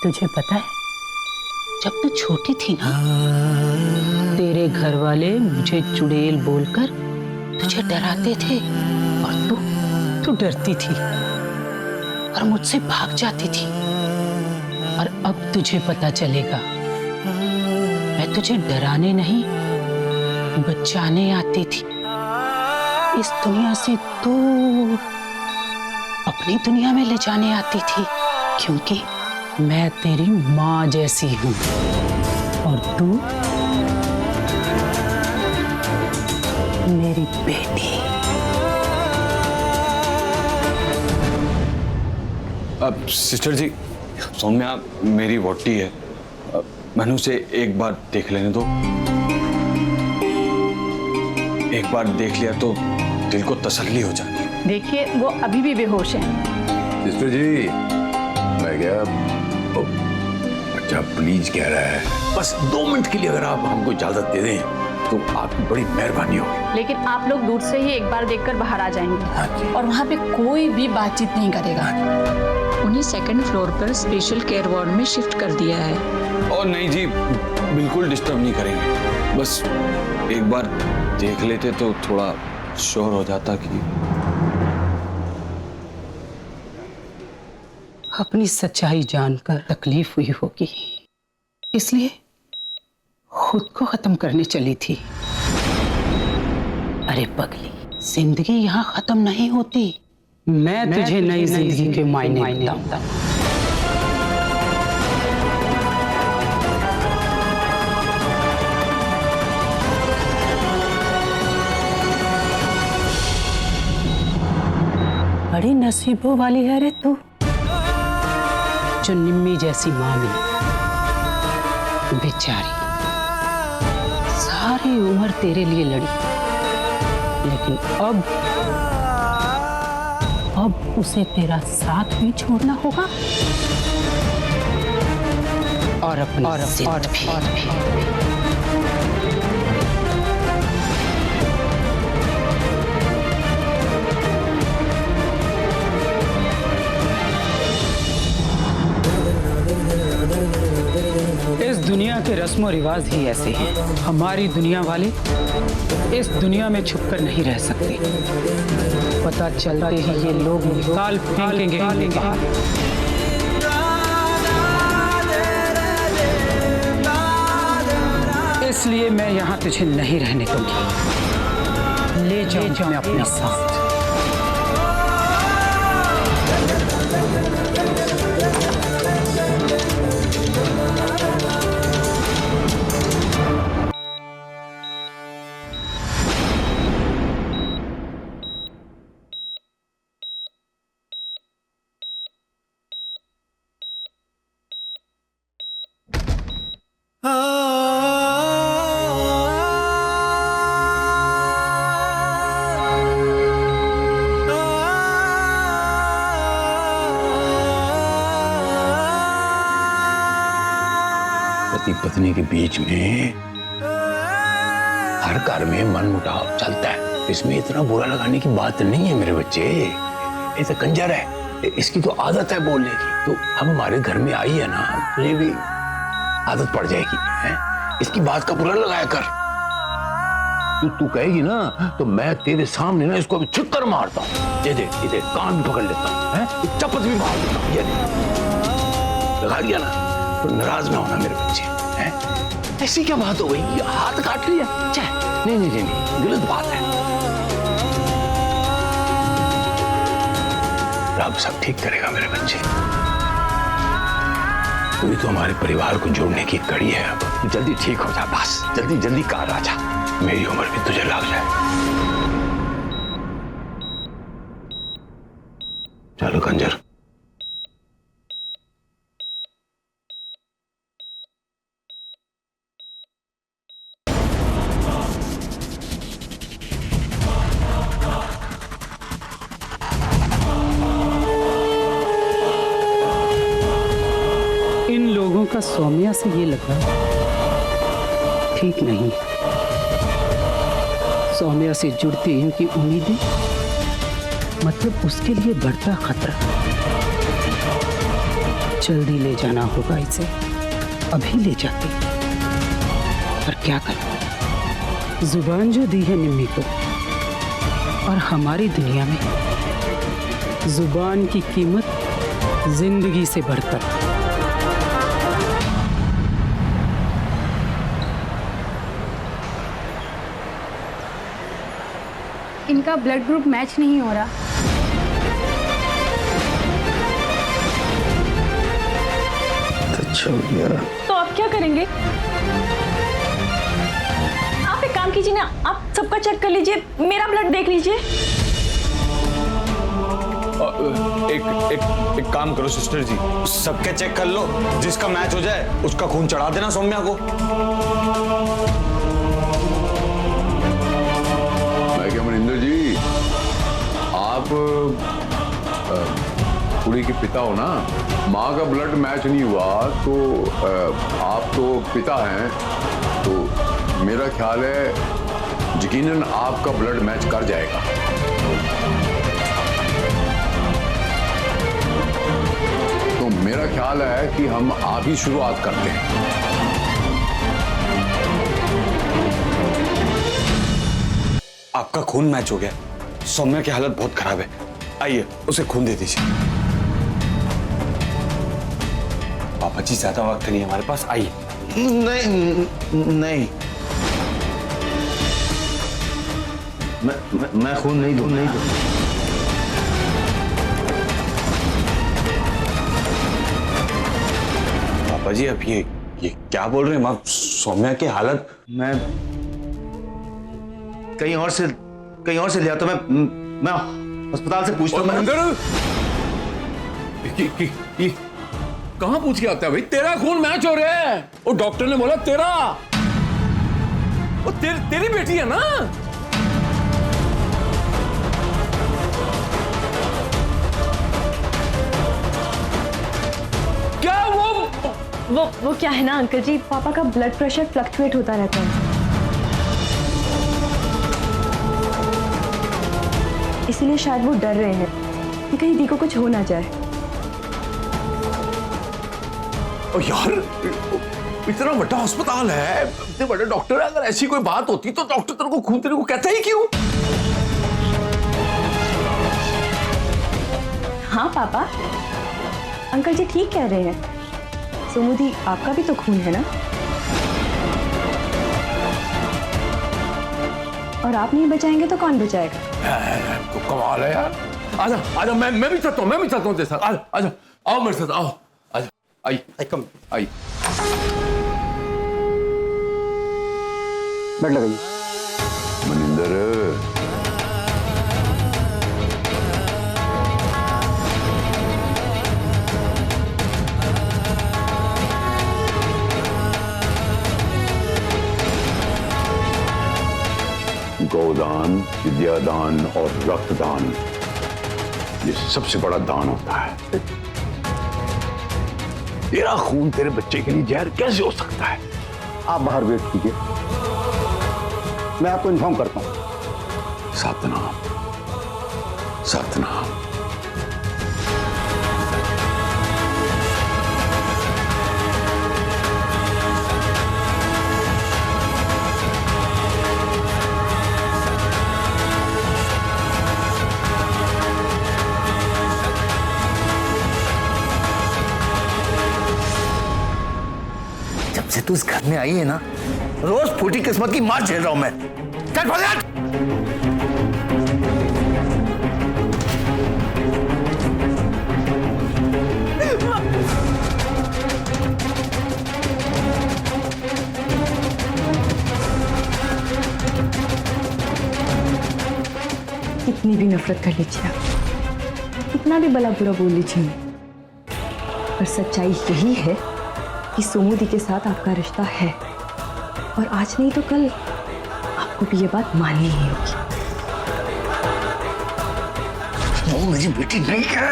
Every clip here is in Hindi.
तुझे पता है, जब तू छोटी थी ना, तेरे घर वाले मुझे चुड़ैल बोलकर तुझे डराते थे और तू डरती थी और मुझसे भाग जाती थी। और अब तुझे पता चलेगा, मैं तुझे डराने नहीं बचाने आती थी, इस दुनिया से दूर अपनी दुनिया में ले जाने आती थी, क्योंकि मैं तेरी माँ जैसी हूँ और तू मेरी बेटी। अब सिस्टर जी, सौम्या मेरी वोटी है, मैंने उसे एक बार देख लेने दो। एक बार देख लिया तो दिल को तसल्ली हो जाती है। देखिए, वो अभी भी बेहोश हैं। सिस्टर जी, मैं क्या बच्चा प्लीज कह रहा है, बस 2 मिनट के लिए अगर आप हमको इजाजत दे दें तो आपकी बड़ी मेहरबानी होगी। लेकिन आप लोग दूर से ही एक बार देखकर बाहर आ जाएंगे और वहाँ पे कोई भी बातचीत नहीं करेगा। उन्हें 2nd फ्लोर पर स्पेशल केयर वार्ड में शिफ्ट कर दिया है। और नहीं जी, बिल्कुल डिस्टर्ब नहीं करेंगे, बस एक बार देख लेते तो थोड़ा श्योर हो जाता कि अपनी सच्चाई जानकर तकलीफ हुई होगी, इसलिए खुद को खत्म करने चली थी। अरे पगली, जिंदगी यहाँ खत्म नहीं होती। मैं तुझे नई जिंदगी के मायने बताऊंगा। बड़ी नसीबों वाली है रे तू, जो निम्मी जैसी माँ मिली। बेचारी सारी उम्र तेरे लिए लड़ी, लेकिन अब उसे तेरा साथ भी छोड़ना होगा और अपनी जिद भी। इस दुनिया के रस्म रिवाज ही ऐसे हैं। हमारी दुनिया वाले इस दुनिया में छुपकर नहीं रह सकते। पता चलते ही ये लोग निकाल फेंकेंगे बाहर। इसलिए मैं यहाँ तुझे नहीं रहने दूंगी। ले जाओ मैं अपने साथ। पति पत्नी के बीच में हर घर में मनमुटाव चलता है, इसमें इतना बुरा लगाने की बात नहीं है मेरे बच्चे। ये तो कंजर है, इसकी तो आदत है बोलने की। तो अब हमारे घर में आई है ना, तुझे भी आदत पड़ जाएगी है? इसकी बात का बुरा लगाया कर। तू कहेगी ना तो मैं तेरे सामने ना इसको अभी छिक्कर मारता हूँ। ये देख कान भी पकड़ लेता हूँ, चप्पच भी मार देता हूँ। ये देख, लगा दिया ना, तो नाराज ना होना मेरे बच्चे हैं। ऐसी क्या बात हो गई, हाथ काट लिया? नहीं, गलत बात है। रब सब ठीक करेगा मेरे बच्चे। तू तो हमारे परिवार को जोड़ने की कड़ी है। अब जल्दी ठीक हो जा, बस जल्दी कार आ जा, मेरी उम्र भी तुझे लग जाए। चलो कंजर। इन लोगों का सौम्या से ये लगना ठीक नहीं। सौम्या से जुड़ती इनकी उम्मीदें मतलब उसके लिए बढ़ता खतरा। जल्दी ले जाना होगा इसे, अभी ले जाते। पर क्या करूं, जुबान जो दी है निम्मी को, और हमारी दुनिया में जुबान की कीमत जिंदगी से बढ़कर। इनका ब्लड ग्रुप मैच नहीं हो रहा। अच्छा भैया, तो आप क्या करेंगे? आप एक काम कीजिए ना, आप सबका चेक कर लीजिए, मेरा ब्लड देख लीजिए। एक काम करो सिस्टर जी, सबके चेक कर लो, जिसका मैच हो जाए उसका खून चढ़ा देना सौम्या को। मैं क्या मनिंदर जी, आप कुड़ी के पिता हो ना, माँ का ब्लड मैच नहीं हुआ तो आप तो पिता हैं, तो मेरा ख्याल है यकीनन आपका ब्लड मैच कर जाएगा। तो मेरा ख्याल है कि हम आप ही शुरुआत करते हैं। आपका खून मैच हो गया, सौम्या की हालत बहुत खराब है, आइए उसे खून दे दीजिए। पापा जी ज्यादा वक्त नहीं है हमारे पास, आइए। नहीं, मैं खून नहीं दूं। पापा जी अब ये क्या बोल रहे हैं आप? सौम्या की हालत, मैं कहीं और से ले आता, मैं अस्पताल से पूछता हूँ। मनिंदर, कहां पूछ के आता है भाई? तेरा खून मैच हो रहा है, और डॉक्टर ने बोला तेरा, वो तेरी बेटी है ना। क्या वो क्या है ना अंकल जी, पापा का ब्लड प्रेशर फ्लक्चुएट होता रहता है, इसलिए शायद वो डर रहे हैं कि कहीं दी को कुछ हो ना जाए। ओ यार, इतना बड़ा अस्पताल है, इतने बड़े डॉक्टर है, अगर ऐसी कोई बात होती तो डॉक्टर तेरे को खून तेरे को कहता ही क्यों? हाँ पापा, अंकल जी ठीक कह रहे हैं, सुमुदी आपका भी तो खून है ना, और आप नहीं बचाएंगे तो कौन बचाएगा? तो कमाल है यार। आजा आजा, मैं भी चाहता हूँ तेरे साथ। आजा आजा, आओ मेरे साथ, आओ आजा, आई आई। बैठ लगाइए। मनिंदर, गोदान, विद्यादान और रक्तदान, ये सबसे बड़ा दान होता है। तेरा खून तेरे बच्चे के लिए जहर कैसे हो सकता है? आप बाहर वेट कीजिए, मैं आपको इन्फॉर्म करता हूँ। सतनाम सतनाम। जब से तू इस घर में आई है ना, रोज फूटी किस्मत की मार झेल रहा हूं मैं। चल फरियाद। कितनी भी नफरत कर लीजिए आप, कितना भी भला बुरा बोल लीजिए, पर सच्चाई यही है कि सुमुदी के साथ आपका रिश्ता है, और आज नहीं तो कल आपको भी ये बात माननी ही होगी। वो मेरी बेटी नहीं है,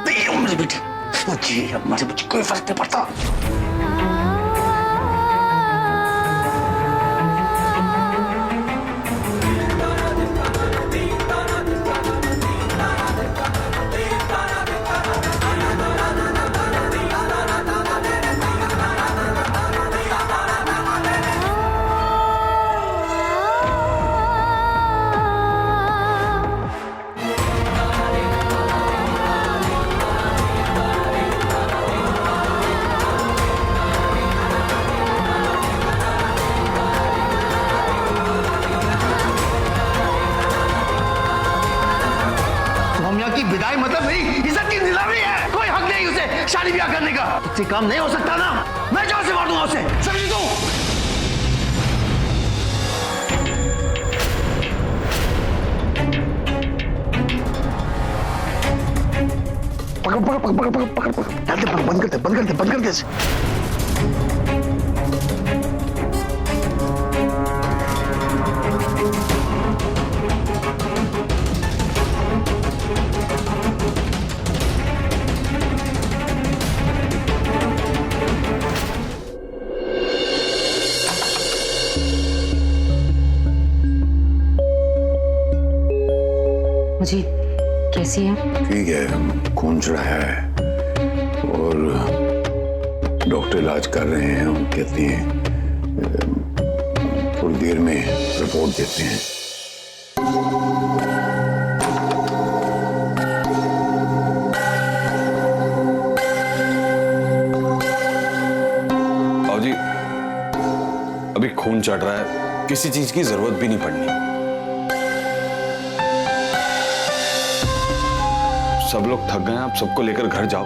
नहीं वो मेरी बेटी। मुझे अब मुझे कोई फर्क नहीं पड़ता। से काम नहीं हो सकता ना, मैं जान से मार दूंगा उसे, समझी तू? पकड़ पकड़ पकड़ पकड़ पकड़ पकड़, डाल दे, बंद कर दे, बंद कर दे, बंद कर दे इसे। जी कैसी है? ठीक है, खून चढ़ा है और डॉक्टर इलाज कर रहे हैं। हम कहते हैं थोड़ी देर में रिपोर्ट देते हैं। बाबू जी, अभी खून चढ़ रहा है, किसी चीज की जरूरत भी नहीं पड़नी। सब लोग थक गए हैं, आप सबको लेकर घर जाओ,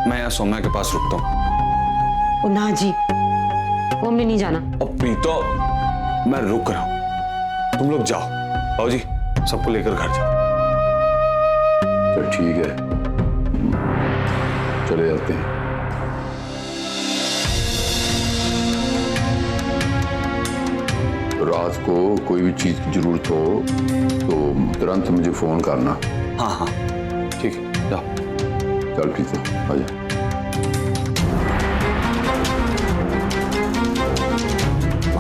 मैं यहाँ सौम्या के पास रुकता हूँ। ना जी, वो हमें नहीं जाना। और प्रीतो, मैं रुक रहा हूँ, तुम लोग जाओ। बाबू जी, सबको लेकर घर जाओ। तो ठीक है, चले जाते हैं। रात को कोई भी चीज की जरूरत हो तो तुरंत मुझे फोन करना। हाँ हाँ ठीक है, जाओ। चल ठीक है, आ जा।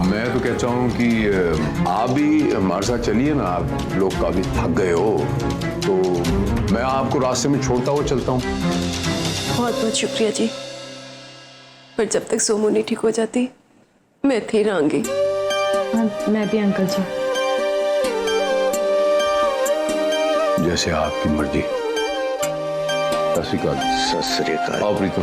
मैं तो कहता हूँ कि आप भी हमारे साथ चलिए ना, आप लोग काफी थक गए हो, तो मैं आपको रास्ते में छोड़ता हुआ चलता हूँ। बहुत बहुत शुक्रिया जी, पर जब तक सोमू नहीं ठीक हो जाती मैं थे रहूंगी। मैं भी अंकल जी। जैसे आपकी मर्जी। सत श्री अकाल। सत श्री अकाल। आओ प्रीतो।